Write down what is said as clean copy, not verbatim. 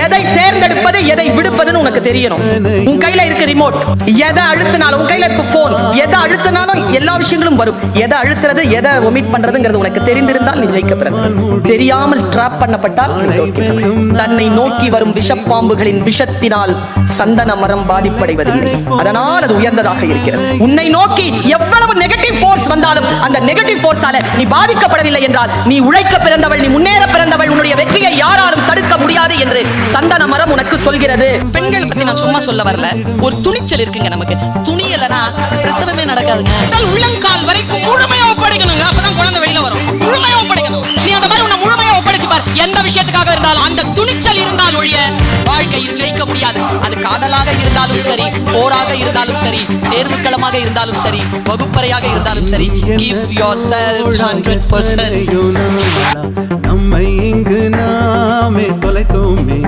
எதை தேர்ந்தெடுப்பது எதை விடுப்பதுன்னு உனக்கு தெரியணும். உன் கையில இருக்க ரிமோட், எதை அழுத்தினாலும் உன் கையில இருக்க போன், எதை அழுத்தினாலும் எல்லா விஷயங்களும் வரும். எதை அழுத்துறது எதை ஒமிட் பண்றதுங்கிறது உனக்கு தெரிந்திருந்தால் நீ ஜெயிக்க பிறகு. தெரியாமல் டிராப் பண்ணப்பட்டால் தன்னை நோக்கி வரும் விஷப்பாம்புகளின் விஷத்தினால் சந்தன மரம் பாதிப்படைவதில்லை. அதனால் அது உயர்ந்ததாக இருக்கிறது. உன்னை நோக்கி எவ்வளவு நெகட்டிவ் ஃபோர்ஸ் வந்தாலும் அந்த நெகட்டிவ் ஃபோர்ஸால நீ பாதிக்கப்படவில்லை என்றால் நீ உழைக்க பிறந்தவள், நீ முன்னேற பிறந்தவள். உன்னுடைய வெற்றியை யாராலும் தடுக்க முடியாது என்று சந்தன மரம் உனக்கு சொல்கிறது. பெண்கள் பத்தி நான் சும்மா சொல்ல வரல, ஒரு துணிச்சல் இருக்குங்க நமக்கு. துணியலனா பிரசவமே நடக்காதுங்க. உள்ளங்கால் வரைக்கும் முழுமையா ஒப்படைக்கணுங்க. அப்பதான் குழந்தை வெளியில வரும். முழுமையா ஒப்படைக்கணும். நீ அந்த மாதிரி உன்னை முழுமையா ஒப்படைச்சு பார். எந்த விஷயத்துக்காக இருந்தாலும் அந்த துணிச்சல் இருந்தால் ஒழிய வாழ்க்கையில் ஜெயிக்க முடியாது. அது காதலாக இருந்தாலும் சரி, போராக இருந்தாலும் சரி, தேர்வுக்களமாக இருந்தாலும் சரி, வகுப்பறையாக இருந்தாலும் சரி. Give yourself 100%. நம்மை இங்கு நாமே தொலைத்தோமே.